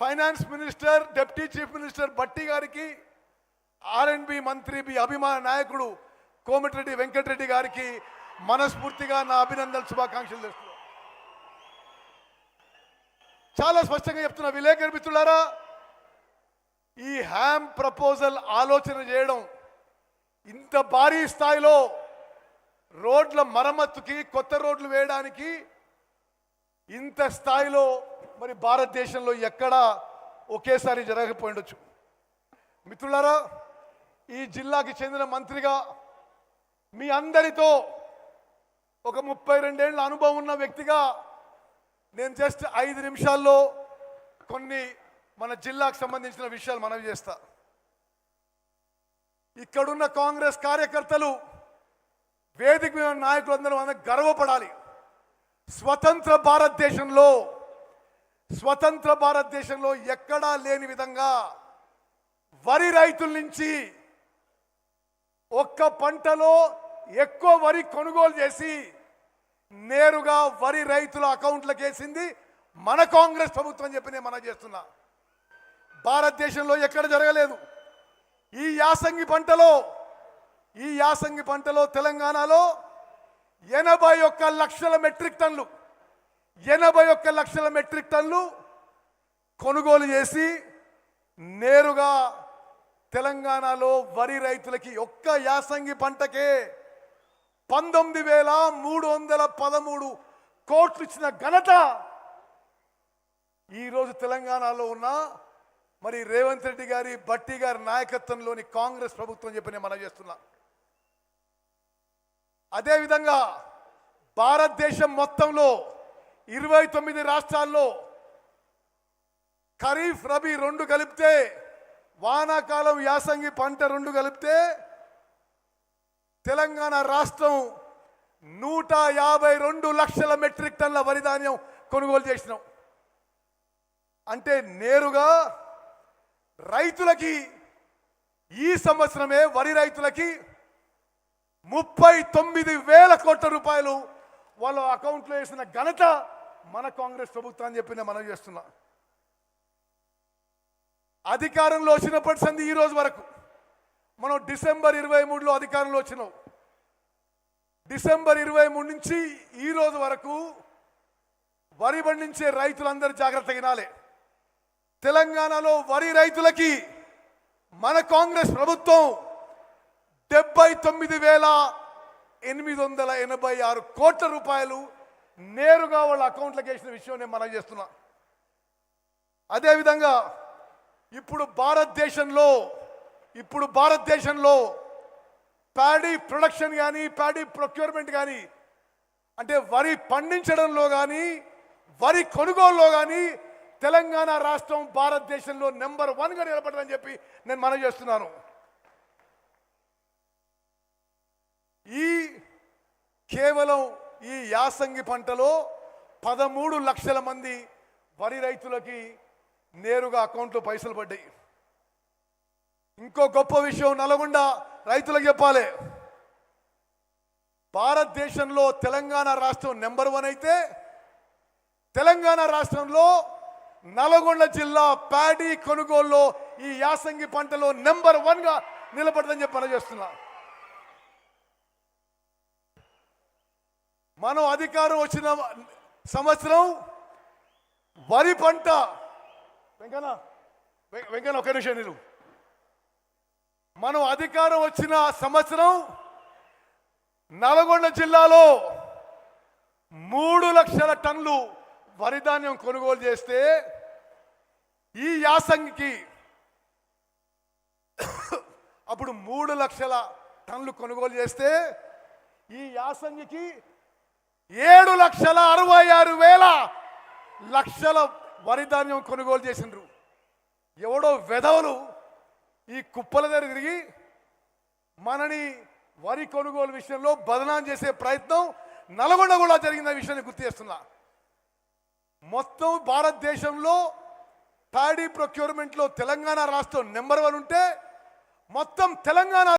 Finance minister, deputy chief minister Bhatti గారికి, ఆర్ఎండ్బి మంత్రి అభిమాన నాయకుడు కోమటిరెడ్డి వెంకటరెడ్డి గారికి మనస్ఫూర్తిగా నా అభినందనలు, శుభాకాంక్షలు చేస్తున్నాను. చాలా స్పష్టంగా చెప్తున్నా విలేకరు మిత్రులారా, ఈ హ్యామ్ ప్రపోజల్ ఆలోచన చేయడం, ఇంత భారీ స్థాయిలో రోడ్ల మరమ్మతుకి, కొత్త రోడ్లు వేయడానికి ఇంత స్థాయిలో మరి భారతదేశంలో ఎక్కడా ఒకేసారి జరగకపోయి ఉండొచ్చు. మిత్రులారా, ఈ జిల్లాకి చెందిన మంత్రిగా మీ అందరితో ఒక 32 ఏళ్ల అనుభవం ఉన్న వ్యక్తిగా నేను జస్ట్ 5 నిమిషాల్లో కొన్ని మన జిల్లాకు సంబంధించిన విషయాలు మనవి చేస్తా. ఇక్కడున్న కాంగ్రెస్ కార్యకర్తలు, వేదిక మీద నాయకులందరూ అందరూ గర్వపడాలి. స్వతంత్ర భారతదేశంలో ఎక్కడా లేని విధంగా వరి రైతుల నుంచి ఒక్క పంటలో ఎక్కువ వరి కొనుగోలు చేసి నేరుగా వరి రైతుల అకౌంట్లకు వేసింది మన కాంగ్రెస్ ప్రభుత్వం చెప్పి నేను మనం చేస్తున్నా. భారతదేశంలో ఎక్కడ జరగలేదు. ఈ యాసంగి పంటలో తెలంగాణలో 81 లక్షల మెట్రిక్ టన్నులు కొనుగోలు చేసి నేరుగా తెలంగాణలో వరి రైతులకి ఒక్క యాసంగి పంటకే 19,313 కోట్లు ఇచ్చిన ఘనత ఈరోజు తెలంగాణలో ఉన్న మరి రేవంత్ రెడ్డి గారి, భట్టి గారి నాయకత్వంలోని కాంగ్రెస్ ప్రభుత్వం చెప్పి నేను మనం చేస్తున్నా. అదేవిధంగా భారతదేశం మొత్తంలో 29 రాష్ట్రాల్లో ఖరీఫ్, రబీ 2 కలిపితే, వానాకాలం, యాసంగి పంట 2 కలిపితే తెలంగాణ రాష్ట్రం 152 లక్షల మెట్రిక్ టన్నుల వరి ధాన్యం కొనుగోలు చేసినాం. అంటే నేరుగా రైతులకి ఈ సంవత్సరమే వరి రైతులకి 39,000 కోట్ల రూపాయలు వాళ్ళ అకౌంట్లో వేసిన ఘనత మన కాంగ్రెస్ ప్రభుత్వాన్ని చెప్పి మనం చేస్తున్నా. అధికారంలో వచ్చినప్పటి సంది ఈ రోజు వరకు మనం డిసెంబర్ 23లో అధికారంలో వచ్చినాం. డిసెంబర్ 23 నుంచి ఈ రోజు వరకు వరి పండించే రైతులందరూ జాగ్రత్త వినాలి. తెలంగాణలో వరి రైతులకి మన కాంగ్రెస్ ప్రభుత్వం 79,886 కోట్ల రూపాయలు నేరుగా వాళ్ళ అకౌంట్లకు వేసిన విషయం నేను మనం చేస్తున్నా. అదేవిధంగా ఇప్పుడు భారతదేశంలో ప్యాడీ ప్రొడక్షన్ కానీ, ప్యాడీ ప్రొక్యూర్మెంట్ కానీ, అంటే వరి పండించడంలో కానీ, వరి కొనుగోలులో కానీ తెలంగాణ రాష్ట్రం భారతదేశంలో నెంబర్ 1గా నిలబడదని చెప్పి నేను మనం చేస్తున్నాను. కేవలం ఈ యాసంగి పంటలో 13 లక్షల మంది వరి రైతులకి నేరుగా అకౌంట్లో పైసలు పడ్డాయి. ఇంకో గొప్ప విషయం నల్గొండ రైతులకు చెప్పాలి. భారతదేశంలో తెలంగాణ రాష్ట్రం నెంబర్ 1 అయితే తెలంగాణ రాష్ట్రంలో నల్గొండ జిల్లా ప్యాడీ కొనుగోలులో ఈ యాసంగి పంటలో నెంబర్ 1గా నిలబడదని చెప్పి మనం చేస్తున్నా. మనం అధికారం వచ్చిన సంవత్సరం వరి పంట వెంకన్న ఒక్క నిమిషం నేను, మనం అధికారం వచ్చిన సంవత్సరం నల్గొండ జిల్లాలో 3 లక్షల టన్నులు వరి ధాన్యం కొనుగోలు చేస్తే ఈ యాసంగికి అప్పుడు 3 లక్షల టన్నులు కొనుగోలు చేస్తే ఈ యాసంగికి 7,66,000 వరి ధాన్యం కొనుగోలు చేసిండ్రు. ఎవడో వెధవలు ఈ కుప్పల దగ్గర తిరిగి మనని వరి కొనుగోలు విషయంలో బదనాం చేసే ప్రయత్నం నల్గొండ కూడా జరిగిన విషయాన్ని గుర్తు చేస్తున్నా. మొత్తం భారతదేశంలో ప్యాడీ ప్రొక్యూర్మెంట్లో తెలంగాణ రాష్ట్రం నెంబర్ 1 ఉంటే మొత్తం తెలంగాణ